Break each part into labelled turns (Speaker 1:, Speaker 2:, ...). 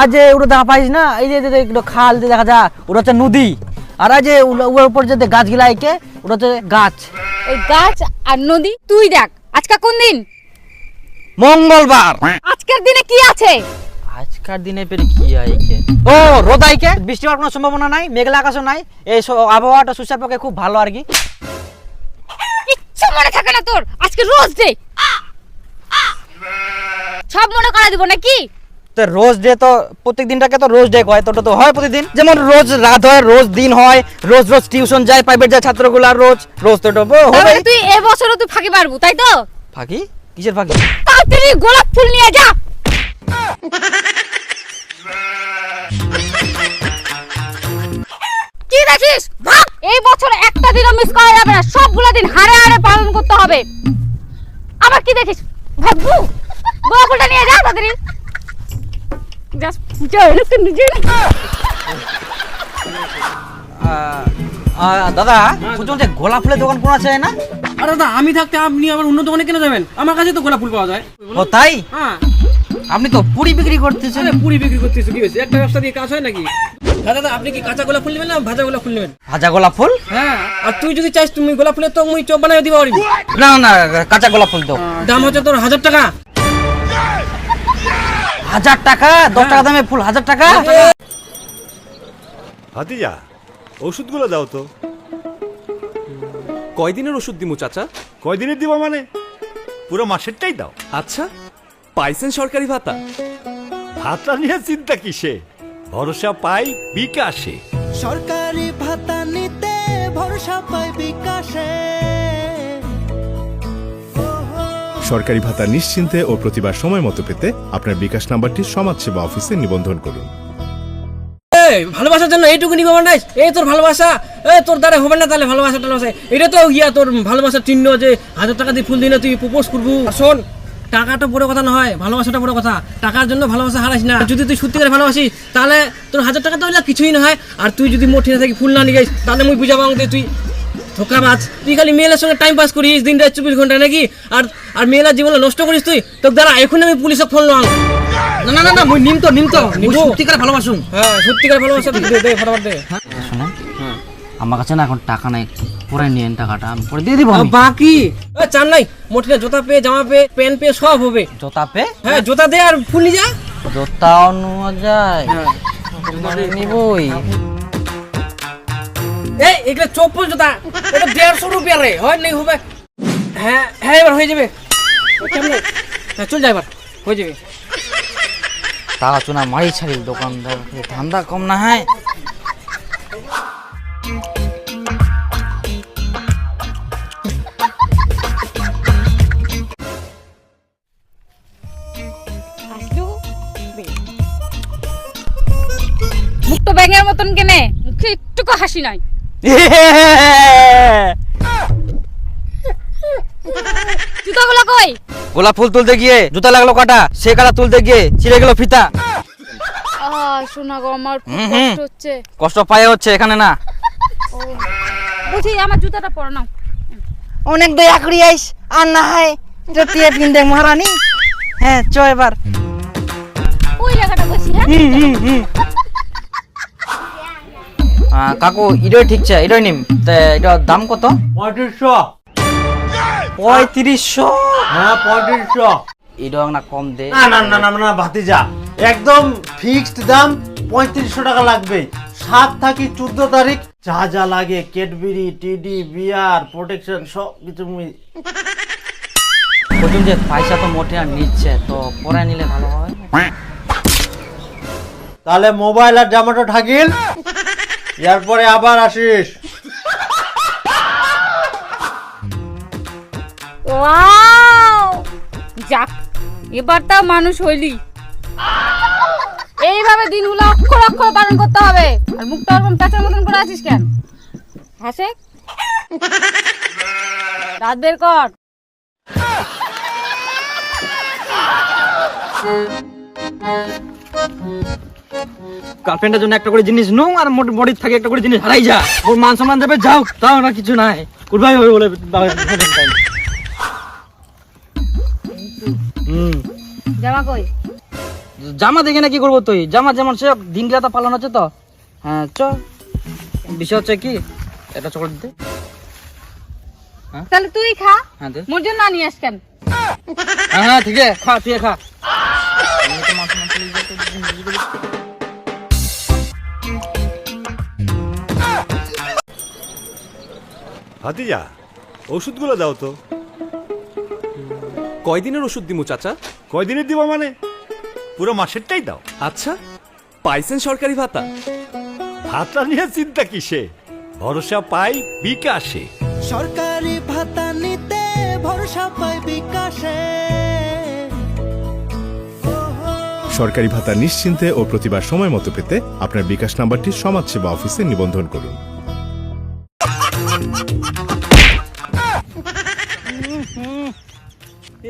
Speaker 1: আজ ওটা দেখা পাইস না, এই যে খাল দেখা যা, ওটা হচ্ছে নদী। আর আজ ওর উপর যে গাছগুলা আইকে, ওটা হচ্ছে গাছ।
Speaker 2: ওই গাছ আর নদী। তুই দেখ আজকে কোন দিন?
Speaker 1: মঙ্গলবার।
Speaker 2: আজকের দিনে কি আছে?
Speaker 1: আজকের দিনে পেরে কি আইকে? ও রোদ আইকে, বৃষ্টি হওয়ার কোনো সম্ভাবনা নাই, মেঘলা আকাশও নাই, এই আবহাওয়াটা সুসার পক্ষে খুব ভালো আর কি।
Speaker 2: কিচ্ছু মনে থাকে না তোর? আজকে রোজ ডে, সব মনে করা দিব নাকি?
Speaker 1: তো রোজ ডে তো প্রত্যেক দিনটাকে তো রোজ ডে হয়, তোটা তো হয় প্রতিদিন। যেমন রোজ রাত হয়, রোজ দিন হয়, রোজ রোজ টিউশন যায়, প্রাইভেট যায় ছাত্রগুলা, রোজ রোজ তো হবে।
Speaker 2: তুই এবছরও তুই ফাঁকি মারবো তাই তো?
Speaker 1: ফাঁকি? কিসের ফাঁকি?
Speaker 2: তাড়াতাড়ি গোলাপ ফুল নিয়ে যা। কি দেখিস? ভাগ! এই বছর একটা দিনও মিস করা যাবে না, সবগুলো দিন হারে হারে পালন করতে হবে। আবার কি দেখিস? ভাগবু গোলাপ ফুলটা নিয়ে যা তাড়াতাড়ি।
Speaker 1: দাদা বলছে গোলাপ ফুলের দোকান কোন আছে না?
Speaker 3: আর দাদা আমি থাকতে আপনি আবার অন্য দোকানে কেন যাবেন? আমার কাছে তো গোলাপ ফুল পাওয়া যায়।
Speaker 1: ও তাই?
Speaker 3: হ্যাঁ।
Speaker 1: আপনি তো পুরি বিক্রি করতেছেন।
Speaker 3: আরে পুরি বিক্রি করতেছো কি হয়েছে? একটা ব্যবসা দিয়ে কাজ হয় নাকি? দাদা আপনি কি কাঁচা গোলাপ ফুল নেবেন না ভাজা গোলাপ ফুল নেবেন?
Speaker 1: ভাজা গোলাপ ফুল?
Speaker 3: হ্যাঁ। আর তুই যদি চাইস তুমি গোলাপ ফুলের তো মুই চপ বানাই দিবা পারি।
Speaker 1: না না, কাঁচা গোলাপ ফুল দাও।
Speaker 3: দাম হচ্ছে তোর 1000 টাকা।
Speaker 1: 1000 টাকা? 10 টাকা দামে ফুল 1000 টাকা?
Speaker 4: ভাতিজা ওষুধগুলো দাও তো।
Speaker 5: কয়দিনের ওষুধ দিমু চাচা?
Speaker 4: কয়দিনের দিব মানে? পুরো মাসেরটাই দাও।
Speaker 5: আচ্ছা, পাইছেন সরকারি ভাতা?
Speaker 4: ভাতা নিয়ে চিন্তা কিসে, ভরসা পাই বিকাশে।
Speaker 6: সরকারি ভাতা নিতে ভরসা পাই বিকাশে।
Speaker 7: সরকারি ভাতা নিশ্চিন্তে ও প্রতিবার সময় মতো পেতে আপনার বিকাশ নাম্বারটি সমাজসেবা অফিসে নিবন্ধন করুন।
Speaker 3: ভালোবাসার জন্য এইটুকু নিব মানে এই তোর ভালোবাসা, তোর দ্বারা হবে না তাহলে ভালোবাসা টালোবাসা। এটা তো ইয়া তোর ভালোবাসার চিহ্ন যে 1000 টাকা দিয়ে ফুল দিলে তুই প্রপোজ করবো। শোন, টাকাটা বড় কথা নয়, ভালোবাসাটা বড় কথা। টাকার জন্য ভালোবাসা হারাইস না। যদি তুই সত্যি করে ভালোবাসিস তাহলে তোর 1000 টাকা তো কিছুই না হয়। আর তুই যদি মোট ঠিক থাকি ফুল না নিয়ে তাহলে মুই বুঝাবো যে তুই ধোকাবাজ। তুই খালি মেয়েদের সঙ্গে টাইম পাস করিস দিন রাত 24 ঘন্টা নাকি? আর আর মেয়েরা জীবনে নষ্ট করিস তুই। তোর দ্বারা এখন আমি পুলিশে ফোন লাগাম।
Speaker 1: না না না, মুই নিমতো সত্যিকার ভালোবাসুম।
Speaker 3: হ্যাঁ সত্যিকার ভালোবাসা দে ফটাফট দে।
Speaker 1: শুনুন, আমার কাছে না এখন টাকা নাই, পরে নিয়েন টাকাটা, আমি পরে দিয়ে দিব।
Speaker 3: বাকি চান নাই? মোটিনা জুতা পে, জামা পে, প্যান্ট পে সব হবে।
Speaker 1: জুতা পে?
Speaker 3: হ্যাঁ জুতা দে আর ফুল নিয়ে যা।
Speaker 1: জুতাও নেওয়া যায়, নিবই।
Speaker 3: এই এগুলা চপ্পল জুতা, এটা 150 টাকা রে, হয় নাই হবে? হ্যাঁ হ্যাঁ এবার হয়ে যাবে। কেমন? হ্যাঁ চল যা এবার, হয়ে যাবে।
Speaker 1: টাকা চুনা মারি ছাড়ি, দোকানদার ধান্দা কম না হয়।
Speaker 2: মুখটা ব্যাঙের মতন কেনে, মুখে একটুকু হাসি নাই। জুতাগুলো কই?
Speaker 1: গোলাপ ফুল তুলতে গিয়ে জুতা লাগলো কাটা, সে কাটা তুলতে গিয়ে ছিঁড়ে গেল ফিতা।
Speaker 2: শোনা গো, আমার খুব কষ্ট হচ্ছে।
Speaker 1: কষ্ট পায়ে হচ্ছে এখানে না।
Speaker 2: বুঝি আমার জুতাটা পরে নাও।
Speaker 1: অনেক দয়া করি আইস, আর না হয় জুতিয়ে পিন্দে মহারানী। হ্যাঁ চ এবার।
Speaker 2: ওই জায়গাটা বসি। হ্যাঁ
Speaker 1: কাকু এটাই ঠিক আছে, এটাই নিম। এটার দাম কত?
Speaker 4: 3500।
Speaker 1: 3500?
Speaker 4: হ্যাঁ 3500।
Speaker 1: এটা না কম দে।
Speaker 4: না না না না না ভাতিজা, একদম ফিক্সড দাম 3500 টাকা লাগবে। 7 থেকে 14 তারিখ যা যা লাগে, ক্যাডবেরি, টিডি, বিয়ার, প্রোটেকশন সব কিছু।
Speaker 1: বলুন যে পয়সা তো মোটে আর নিচ্ছে, তো পরে নিলে ভালো হয়।
Speaker 4: তাহলে মোবাইল আর জামাটা ঠাকিল, এরপরে আবার আসিস।
Speaker 2: ওয়াও, যাক এবার তাও মানুষ হইলি। এইভাবে দিনগুলো অক্ষর অক্ষর পালন করতে হবে। আর মুখটা ওরকম প্যাঁচার মতন করে আছিস কেন? হাসে, দাঁত বের কর।
Speaker 1: গার্লফ্রেন্ডের জন্য একটা করে জিনিস নো, আর বডির থাকে একটা করে জিনিস হারাই যা। ওর মান সম্মান যাবে, যাও তাও না কিছু নাই। উঠবাই হবে বলে
Speaker 2: জামা কই?
Speaker 1: জামা দেখে না কি করবো তুই? জামা যেমন সে দিন রাত পালন হচ্ছে তো। হ্যাঁ চ, বিষয় হচ্ছে কি, এটা চকলেট দে।
Speaker 2: তাহলে তুই খা,
Speaker 1: হ্যাঁ দে।
Speaker 2: মোর জন্য আনিয়ে আসকেন।
Speaker 1: হ্যাঁ হ্যাঁ ঠিক আছে, খা তুই খা।
Speaker 8: ভাতিজা, ওষুধগুলো দাও তো।
Speaker 5: কয়দিনের ওষুধ দিমু চাচা?
Speaker 8: কয়দিনের দিব মানে? পুরো মাসেরটাই দাও।
Speaker 5: আচ্ছা, পাইছেন সরকারি ভাতা?
Speaker 8: ভাতা নিয়ে চিন্তা কিসে, ভরসা পাই বিকাশে।
Speaker 6: সরকারি ভাতা নিতে ভরসা পাই বিকাশে।
Speaker 7: সরকারি ভাতা নিশ্চিন্তে ও প্রতিবার সময় মতো পেতে আপনার বিকাশ নাম্বারটি সমাজসেবা অফিসে নিবন্ধন করুন।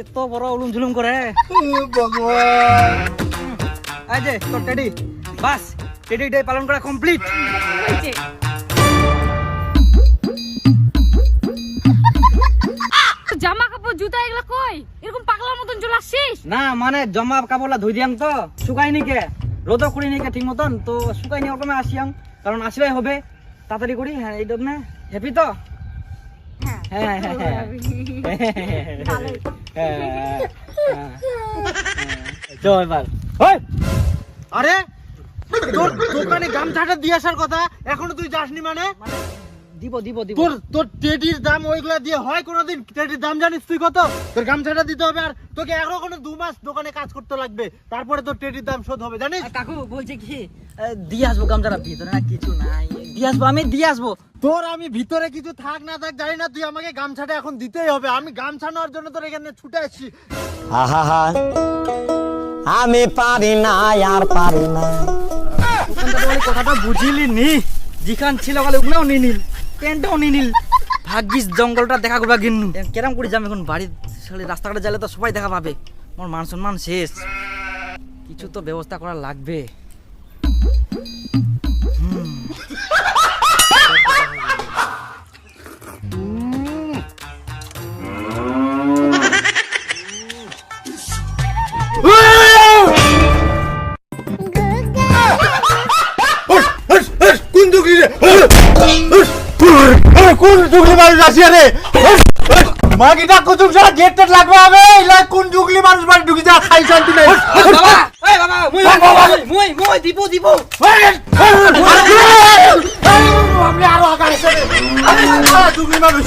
Speaker 1: এত বড় উলুম ঝুলুম করে ভগবান। এই যে তোর টেডি, বাস টেডি ডে পালন করা কমপ্লিট।
Speaker 2: হয়েছে। জামা কাপড় জুতা এগুলো কই? এরকম পাগলার মতন চলে আসছিস?
Speaker 1: না মানে জমা কাপড়লা ধুই দিয়াম তো, শুকাইনি কে, রোদ করি নি কে ঠিক মতন, তো শুকাইনি ওরকমে আসিয়াম, কারণ আসলেই হবে তাড়াতাড়ি করি। হ্যাঁ এই জন্য হ্যাপি তো। হ্যাঁ হ্যাঁ চল এবার।
Speaker 4: আরে তোর দোকানে গামছাটা দিয়ে আসার কথা, এখনো তুই যাসনি মানে?
Speaker 1: দিব দিব দিব।
Speaker 4: তোর টেডির দাম ওইগুলা দিয়ে হয় কোনোদিন? টেডির দাম জানিস তুই কত? তোর গামছাটা দিতে হবে, আর তোকে এখনো 2 মাস দোকানে কাজ করতে লাগবে, তারপরে তোর টেডির দাম শোধ হবে, জানিস?
Speaker 1: কাকু বলছে কি দিয়ে আসবো গামছাটা, ভিতরে না কিছু নাই, দিয়ে আসবো, আমি দিয়ে আসবো।
Speaker 4: তোর আমি ভিতরে কিছু থাক না থাক জানি না, তুই আমাকে গামছাটা এখন দিতেই হবে। আমি গামছা নেওয়ার জন্য তোর এখানে ছুটে আসছি।
Speaker 6: আমি পারি না, আর পারি না।
Speaker 1: কথাটা বুঝিলি নি, যেখান ছিল কালে ওগুলোও নিয়ে নিল, প্যান্টটাও নিয়ে নিল। ভাগ্যিস জঙ্গলটা দেখা করবা গিন্নু। কেরাম করে যাম এখন বাড়ির সালে, রাস্তাঘাটে গেলে তো সবাই দেখা পাবে, মোর মান সম্মান শেষ। কিছু তো ব্যবস্থা করা লাগবে।
Speaker 4: কোন দুগলি রে? কোন দুগলি মানুষ আসিয়া রে? মাগিটা কুতুব সারা গেট টেট লাগবে হবে। ইলা কোন দুগলি মানুষ বাড়ি ঢুকি যা, খাই শান্তি নাই।
Speaker 1: বাবা এই বাবা মুই মুই দিব দিব।
Speaker 4: আমি আরো আগাইছে রে। দুগলি মানুষ।